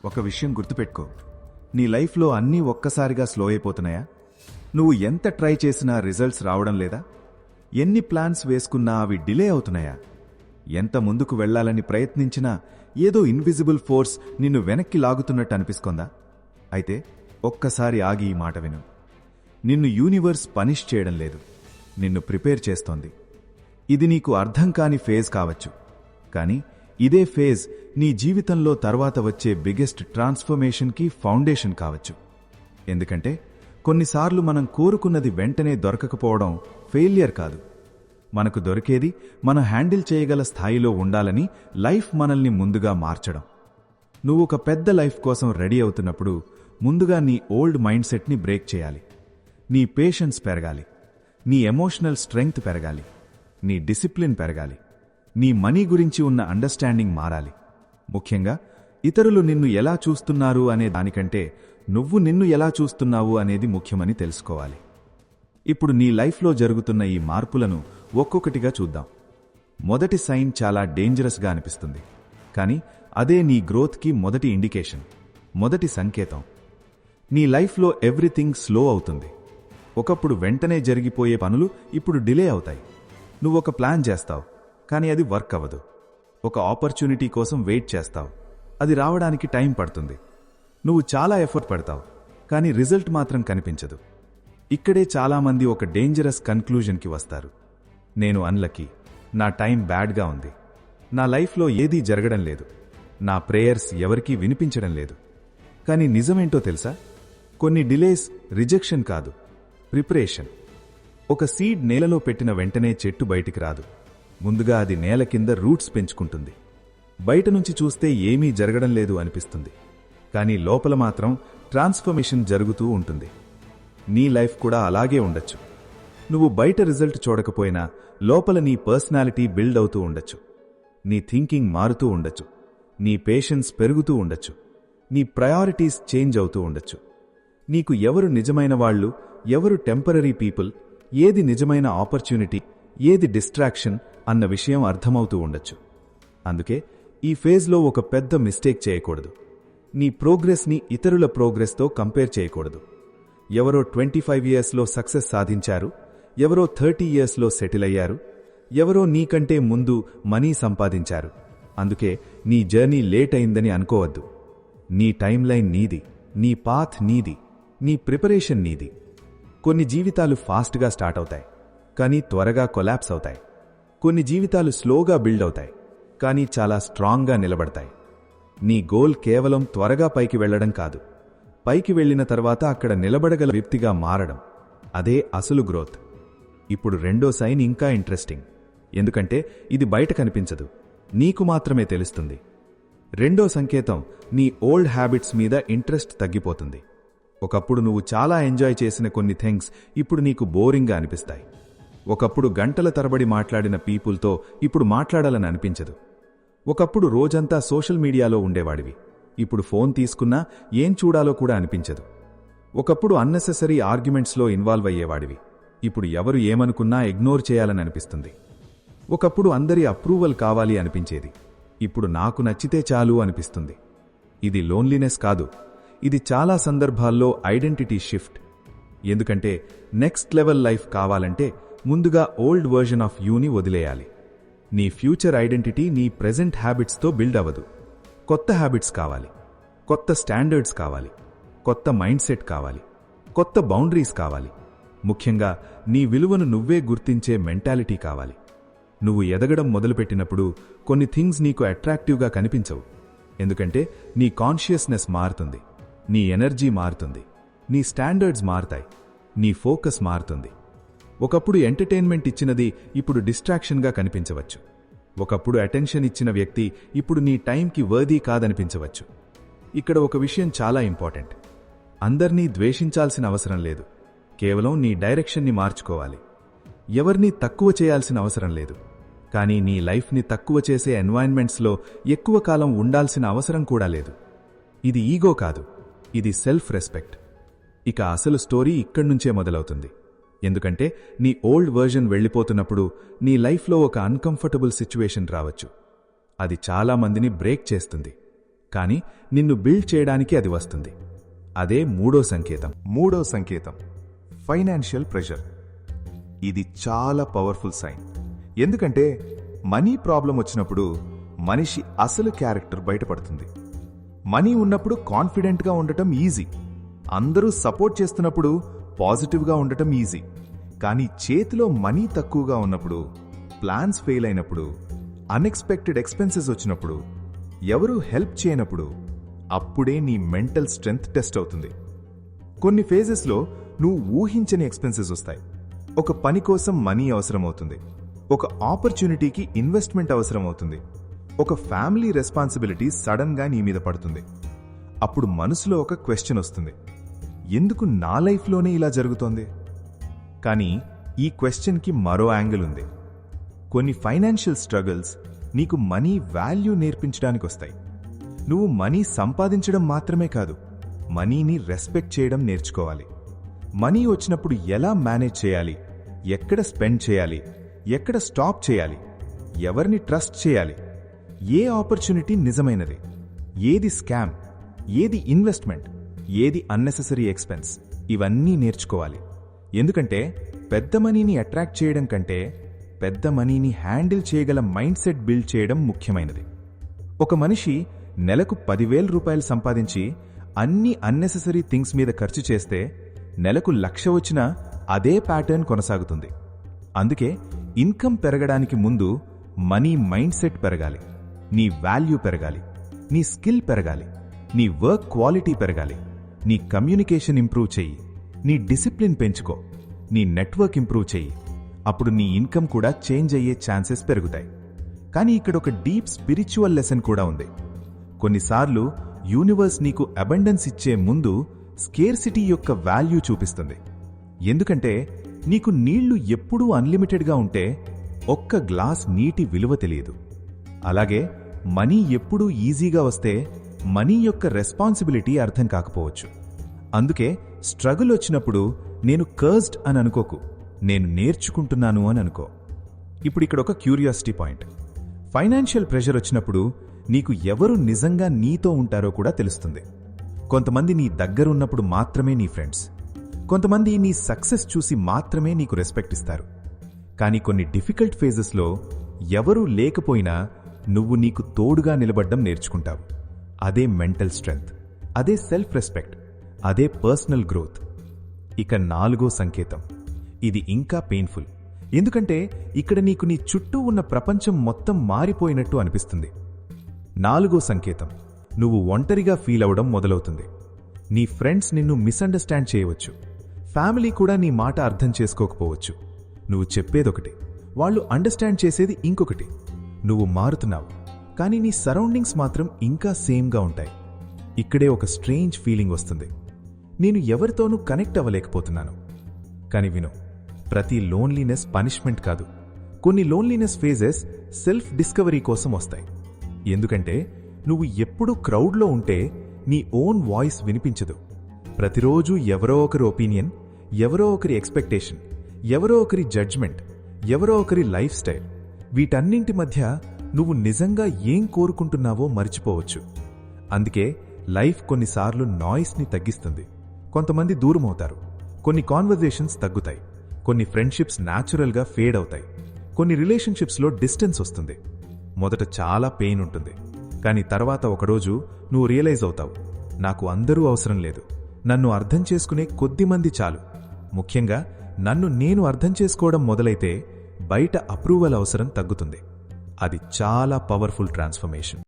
ఒక విషయం గుర్తుపెట్టుకో, నీ లైఫ్లో అన్నీ ఒక్కసారిగా స్లో అయిపోతున్నాయా? నువ్వు ఎంత ట్రై చేసినా రిజల్ట్స్ రావడం లేదా? ఎన్ని ప్లాన్స్ వేసుకున్నా అవి డిలే అవుతున్నాయా? ఎంత ముందుకు వెళ్లాలని ప్రయత్నించినా ఏదో ఇన్విజిబుల్ ఫోర్స్ నిన్ను వెనక్కి లాగుతున్నట్టు అనిపిస్తోందా? అయితే ఒక్కసారి ఆగి ఈ మాట విను. నిన్ను యూనివర్స్ పనిష్ చేయడం లేదు, నిన్ను ప్రిపేర్ చేస్తోంది. ఇది నీకు అర్థం కాని ఫేజ్ కావచ్చు, కానీ ఇదే ఫేజ్ నీ జీవితంలో తర్వాత వచ్చే బిగ్గెస్ట్ ట్రాన్స్ఫర్మేషన్కి ఫౌండేషన్ కావచ్చు. ఎందుకంటే కొన్నిసార్లు మనం కోరుకున్నది వెంటనే దొరకకపోవడం ఫెయిల్యూర్ కాదు. మనకు దొరికేది మనం హ్యాండిల్ చేయగల స్థాయిలో ఉండాలని లైఫ్ మనల్ని ముందుగా మార్చడం. నువ్వు ఒక పెద్ద లైఫ్ కోసం రెడీ అవుతున్నప్పుడు ముందుగా నీ ఓల్డ్ మైండ్ సెట్ని బ్రేక్ చేయాలి. నీ పేషెన్స్ పెరగాలి, నీ ఎమోషనల్ స్ట్రెంగ్త్ పెరగాలి, నీ డిసిప్లిన్ పెరగాలి, నీ మనీ గురించి ఉన్న అండర్స్టాండింగ్ మారాలి. ముఖ్యంగా ఇతరులు నిన్ను ఎలా చూస్తున్నారు అనే దానికంటే నువ్వు నిన్ను ఎలా చూస్తున్నావు అనేది ముఖ్యమని తెలుసుకోవాలి. ఇప్పుడు నీ లైఫ్లో జరుగుతున్న ఈ మార్పులను ఒక్కొక్కటిగా చూద్దాం. మొదటి సైన్ చాలా డేంజరస్గా అనిపిస్తుంది, కానీ అదే నీ గ్రోత్కి మొదటి ఇండికేషన్, మొదటి సంకేతం. నీ లైఫ్లో ఎవ్రీథింగ్ స్లో అవుతుంది. ఒకప్పుడు వెంటనే జరిగిపోయే పనులు ఇప్పుడు డిలే అవుతాయి. నువ్వొక ప్లాన్ చేస్తావు, కానీ అది వర్క్ అవ్వదు. ఒక ఆపర్చునిటీ కోసం వెయిట్ చేస్తావు, అది రావడానికి టైం పడుతుంది. నువ్వు చాలా ఎఫర్ట్ పెడతావు, కానీ రిజల్ట్ మాత్రం కనిపించదు. ఇక్కడే చాలామంది ఒక డేంజరస్ కన్క్లూజన్కి వస్తారు. నేను అన్లక్కీ, నా టైం బ్యాడ్గా ఉంది, నా లైఫ్లో ఏదీ జరగడం లేదు, నా ప్రేయర్స్ ఎవరికీ వినిపించడం లేదు. కానీ నిజమేంటో తెలుసా? కొన్ని డిలేస్ రిజెక్షన్ కాదు, ప్రిపరేషన్. ఒక సీడ్ నేలలో పెట్టిన వెంటనే చెట్టు బయటికి రాదు. ముందుగా అది నేల కింద రూట్స్ పెంచుకుంటుంది. బయట నుంచి చూస్తే ఏమీ జరగడం లేదు అనిపిస్తుంది, కానీ లోపల మాత్రం ట్రాన్స్ఫర్మేషన్ జరుగుతూ ఉంటుంది. నీ లైఫ్ కూడా అలాగే ఉండొచ్చు. నువ్వు బయట రిజల్ట్ చూడకపోయినా లోపల నీ పర్సనాలిటీ బిల్డ్ అవుతూ ఉండొచ్చు, నీ థింకింగ్ మారుతూ ఉండొచ్చు, నీ పేషెన్స్ పెరుగుతూ ఉండొచ్చు, నీ ప్రయారిటీస్ చేంజ్ అవుతూ ఉండొచ్చు. నీకు ఎవరు నిజమైన వాళ్ళు, ఎవరు టెంపరరీ పీపుల్, ఏది నిజమైన ఆపర్చునిటీ, ఏది డిస్ట్రాక్షన్ అన్న విషయం అర్థమవుతూ ఉండొచ్చు. అందుకే ఈ ఫేజ్లో ఒక పెద్ద మిస్టేక్ చేయకూడదు. నీ ప్రోగ్రెస్ని ఇతరుల ప్రోగ్రెస్తో కంపేర్ చేయకూడదు. ఎవరో 25 ఇయర్స్లో సక్సెస్ సాధించారు, ఎవరో 30 ఇయర్స్లో సెటిల్ అయ్యారు, ఎవరో నీకంటే ముందు మనీ సంపాదించారు. అందుకే నీ జర్నీ లేట్ అయిందని అనుకోవద్దు. నీ టైమ్లైన్ నీది, నీ పాత్ నీది, నీ ప్రిపరేషన్ నీది. కొన్ని జీవితాలు ఫాస్ట్గా స్టార్ట్ అవుతాయి, కానీ త్వరగా కొలాప్స్ అవుతాయి. కొన్ని జీవితాలు స్లోగా బిల్డ్ అవుతాయి, కానీ చాలా స్ట్రాంగ్గా నిలబడతాయి. నీ గోల్ కేవలం త్వరగా పైకి వెళ్లడం కాదు, పైకి వెళ్లిన తర్వాత అక్కడ నిలబడగల వ్యక్తిగా మారడం. అదే అసలు గ్రోత్. ఇప్పుడు రెండో సైన్ ఇంకా ఇంట్రెస్టింగ్, ఎందుకంటే ఇది బయట కనిపించదు, నీకు మాత్రమే తెలుస్తుంది. రెండో సంకేతం, నీ ఓల్డ్ హ్యాబిట్స్ మీద ఇంట్రెస్ట్ తగ్గిపోతుంది. ఒకప్పుడు నువ్వు చాలా ఎంజాయ్ చేసిన కొన్ని థింగ్స్ ఇప్పుడు నీకు బోరింగ్గా అనిపిస్తాయి. ఒకప్పుడు గంటల తరబడి మాట్లాడిన పీపుల్తో ఇప్పుడు మాట్లాడాలని అనిపించదు. ఒకప్పుడు రోజంతా సోషల్ మీడియాలో ఉండేవాడివి, ఇప్పుడు ఫోన్ తీసుకున్నా ఏం చూడాలో కూడా అనిపించదు. ఒకప్పుడు అన్నెసెసరీ ఆర్గ్యుమెంట్స్లో ఇన్వాల్వ్ అయ్యేవాడివి, ఇప్పుడు ఎవరు ఏమనుకున్నా ఇగ్నోర్ చేయాలని అనిపిస్తుంది. ఒకప్పుడు అందరి అప్రూవల్ కావాలి అనిపించేది, ఇప్పుడు నాకు నచ్చితే చాలు అనిపిస్తుంది. ఇది లోన్లీనెస్ కాదు, ఇది చాలా సందర్భాల్లో ఐడెంటిటీ షిఫ్ట్. ఎందుకంటే నెక్స్ట్ లెవెల్ లైఫ్ కావాలంటే ముందుగా ఓల్డ్ వర్జన్ ఆఫ్ యూని వదిలేయాలి. నీ ఫ్యూచర్ ఐడెంటిటీ నీ ప్రెజెంట్ హ్యాబిట్స్తో బిల్డ్ అవ్వదు. కొత్త హ్యాబిట్స్ కావాలి, కొత్త స్టాండర్డ్స్ కావాలి, కొత్త మైండ్ సెట్ కావాలి, కొత్త బౌండరీస్ కావాలి. ముఖ్యంగా నీ విలువను నువ్వే గుర్తించే మెంటాలిటీ కావాలి. నువ్వు ఎదగడం మొదలుపెట్టినప్పుడు కొన్ని థింగ్స్ నీకు అట్రాక్టివ్గా కనిపించవు, ఎందుకంటే నీ కాన్షియస్నెస్ మారుతుంది, నీ ఎనర్జీ మారుతుంది, నీ స్టాండర్డ్స్ మారుతాయి, నీ ఫోకస్ మారుతుంది. ఒకప్పుడు ఎంటర్టైన్మెంట్ ఇచ్చినది ఇప్పుడు డిస్ట్రాక్షన్గా కనిపించవచ్చు. ఒకప్పుడు అటెన్షన్ ఇచ్చిన వ్యక్తి ఇప్పుడు నీ టైంకి వర్దీ కాదనిపించవచ్చు. ఇక్కడ ఒక విషయం చాలా ఇంపార్టెంట్. అందర్నీ ద్వేషించాల్సిన అవసరం లేదు, కేవలం నీ డైరెక్షన్ని మార్చుకోవాలి. ఎవరినీ తక్కువ చేయాల్సిన అవసరం లేదు, కానీ నీ లైఫ్ని తక్కువ చేసే ఎన్వైరన్మెంట్స్లో ఎక్కువ కాలం ఉండాల్సిన అవసరం కూడా లేదు. ఇది ఈగో కాదు, ఇది సెల్ఫ్ రెస్పెక్ట్. ఇక అసలు స్టోరీ ఇక్కడ్నుంచే మొదలవుతుంది. ఎందుకంటే నీ ఓల్డ్ వర్జన్ వెళ్ళిపోతున్నప్పుడు నీ లైఫ్లో ఒక అన్కంఫర్టబుల్ సిచ్యువేషన్ రావచ్చు. అది చాలా మందిని బ్రేక్ చేస్తుంది, కానీ నిన్ను బిల్డ్ చేయడానికి అది వస్తుంది. అదే మూడో సంకేతం ఫైనాన్షియల్ ప్రెషర్. ఇది చాలా పవర్ఫుల్ సైన్. ఎందుకంటే మనీ ప్రాబ్లం వచ్చినప్పుడు మనిషి అసలు క్యారెక్టర్ బయటపడుతుంది. మనీ ఉన్నప్పుడు కాన్ఫిడెంట్గా ఉండటం ఈజీ, అందరూ సపోర్ట్ చేస్తున్నప్పుడు పాజిటివ్గా ఉండటం ఈజీ. కానీ చేతిలో మనీ తక్కువగా ఉన్నప్పుడు, ప్లాన్స్ ఫెయిల్ అయినప్పుడు, అన్ఎక్స్పెక్టెడ్ ఎక్స్పెన్సెస్ వచ్చినప్పుడు, ఎవరూ హెల్ప్ చేయనప్పుడు, అప్పుడే నీ మెంటల్ స్ట్రెంగ్త్ టెస్ట్ అవుతుంది. కొన్ని ఫేజెస్లో నువ్వు ఊహించని ఎక్స్పెన్సెస్ వస్తాయి. ఒక పని కోసం మనీ అవసరమవుతుంది, ఒక ఆపర్చునిటీకి ఇన్వెస్ట్మెంట్ అవసరమవుతుంది, ఒక ఫ్యామిలీ రెస్పాన్సిబిలిటీ సడన్గా నీ మీద పడుతుంది. అప్పుడు మనసులో ఒక క్వశ్చన్ వస్తుంది, ఎందుకు నా లైఫ్లోనే ఇలా జరుగుతోంది? కానీ ఈ క్వశ్చన్కి మరో యాంగిల్ ఉంది. కొన్ని ఫైనాన్షియల్ స్ట్రగుల్స్ నీకు మనీ వాల్యూ నేర్పించడానికి వస్తాయి. నువ్వు మనీ సంపాదించడం మాత్రమే కాదు, మనీని రెస్పెక్ట్ చేయడం నేర్చుకోవాలి. మనీ వచ్చినప్పుడు ఎలా మేనేజ్ చేయాలి, ఎక్కడ స్పెండ్ చేయాలి, ఎక్కడ స్టాప్ చేయాలి, ఎవరిని ట్రస్ట్ చేయాలి, ఏ ఆపర్చునిటీ నిజమైనది, ఏది స్కామ్, ఏది ఇన్వెస్ట్మెంట్, ఏది అన్నెసెసరీ ఎక్స్పెన్స్, ఇవన్నీ నేర్చుకోవాలి. ఎందుకంటే పెద్ద మనీని అట్రాక్ట్ చేయడం కంటే పెద్ద మనీని హ్యాండిల్ చేయగల మైండ్ సెట్ బిల్డ్ చేయడం ముఖ్యమైనది. ఒక మనిషి నెలకు 10,000 రూపాయలు సంపాదించి అన్ని అన్నెసెసరీ థింగ్స్ మీద ఖర్చు చేస్తే నెలకు 1,00,000 వచ్చినా అదే ప్యాటర్న్ కొనసాగుతుంది. అందుకే ఇన్కమ్ పెరగడానికి ముందు మనీ మైండ్ సెట్ పెరగాలి, నీ వాల్యూ పెరగాలి, నీ స్కిల్ పెరగాలి, నీ వర్క్ క్వాలిటీ పెరగాలి, నీ కమ్యూనికేషన్ ఇంప్రూవ్ చెయ్యి, నీ డిసిప్లిన్ పెంచుకో, నీ నెట్వర్క్ ఇంప్రూవ్ చెయ్యి. అప్పుడు నీ ఇన్కమ్ కూడా చేంజ్ అయ్యే ఛాన్సెస్ పెరుగుతాయి. కానీ ఇక్కడ ఒక డీప్ స్పిరిచువల్ లెసన్ కూడా ఉంది. కొన్నిసార్లు యూనివర్స్ నీకు అబండెన్స్ ఇచ్చే ముందు స్కేర్సిటీ యొక్క వాల్యూ చూపిస్తుంది. ఎందుకంటే నీకు నీళ్లు ఎప్పుడూ అన్లిమిటెడ్గా ఉంటే ఒక్క గ్లాస్ నీటి విలువ తెలియదు. అలాగే మనీ ఎప్పుడూ ఈజీగా వస్తే మనీ యొక్క రెస్పాన్సిబిలిటీ అర్థం కాకపోవచ్చు. అందుకే స్ట్రగుల్ వచ్చినప్పుడు నేను కర్స్డ్ అని అనుకోకు, నేను నేర్చుకుంటున్నాను అని అనుకో. ఇప్పుడు ఇక్కడ ఒక క్యూరియాసిటీ పాయింట్. ఫైనాన్షియల్ ప్రెషర్ వచ్చినప్పుడు నీకు ఎవరు నిజంగా నీతో ఉంటారో కూడా తెలుస్తుంది. కొంతమంది నీ దగ్గరున్నప్పుడు మాత్రమే నీ ఫ్రెండ్స్, కొంతమంది నీ సక్సెస్ చూసి మాత్రమే నీకు రెస్పెక్ట్ ఇస్తారు. కానీ కొన్ని డిఫికల్ట్ ఫేజెస్లో ఎవరూ లేకపోయినా నువ్వు నీకు తోడుగా నిలబడ్డం నేర్చుకుంటావు. అదే మెంటల్ స్ట్రెంగ్త్, అదే సెల్ఫ్ రెస్పెక్ట్, అదే పర్సనల్ గ్రోత్. ఇక 4వ సంకేతం, ఇది ఇంకా పెయిన్ఫుల్. ఎందుకంటే ఇక్కడ నీకు నీ చుట్టూ ఉన్న ప్రపంచం మొత్తం మారిపోయినట్టు అనిపిస్తుంది. 4వ సంకేతం, నువ్వు ఒంటరిగా ఫీల్ అవడం మొదలవుతుంది. నీ ఫ్రెండ్స్ నిన్ను మిస్అండర్స్టాండ్ చేయవచ్చు, ఫ్యామిలీ కూడా నీ మాట అర్థం చేసుకోకపోవచ్చు. నువ్వు చెప్పేదొకటి, వాళ్ళు అండర్స్టాండ్ చేసేది ఇంకొకటి. నువ్వు మారుతున్నావు, కానీ నీ సరౌండింగ్స్ మాత్రం ఇంకా సేమ్గా ఉంటాయి. ఇక్కడే ఒక స్ట్రేంజ్ ఫీలింగ్ వస్తుంది, నేను ఎవరితోనూ కనెక్ట్ అవ్వలేకపోతున్నాను. కానీ విను, ప్రతి లోన్లీనెస్ పనిష్మెంట్ కాదు. కొన్ని లోన్లీనెస్ ఫేజెస్ సెల్ఫ్ డిస్కవరీ కోసం వస్తాయి. ఎందుకంటే నువ్వు ఎప్పుడూ క్రౌడ్లో ఉంటే నీ ఓన్ వాయిస్ వినిపించదు. ప్రతిరోజు ఎవరో ఒకరి ఒపీనియన్, ఎవరో ఒకరి ఎక్స్పెక్టేషన్, ఎవరో ఒకరి జడ్జ్మెంట్, ఎవరో ఒకరి లైఫ్ స్టైల్, వీటన్నింటి మధ్య నువ్వు నిజంగా ఏం కోరుకుంటున్నావో మర్చిపోవచ్చు. అందుకే లైఫ్ కొన్నిసార్లు నాయిస్ని తగ్గిస్తుంది. కొంతమంది దూరమవుతారు, కొన్ని కాన్వర్జేషన్స్ తగ్గుతాయి, కొన్ని ఫ్రెండ్షిప్స్ న్యాచురల్గా ఫేడ్ అవుతాయి, కొన్ని రిలేషన్షిప్స్లో డిస్టెన్స్ వస్తుంది. మొదట చాలా పెయిన్ ఉంటుంది, కానీ తర్వాత ఒకరోజు నువ్వు రియలైజ్ అవుతావు, నాకు అందరూ అవసరం లేదు, నన్ను అర్థం చేసుకునే కొద్దిమంది చాలు. ముఖ్యంగా నన్ను నేను అర్థం చేసుకోవడం మొదలైతే బయట అప్రూవల్ అవసరం తగ్గుతుంది. అది చాలా పవర్ఫుల్ ట్రాన్స్ఫర్మేషన్.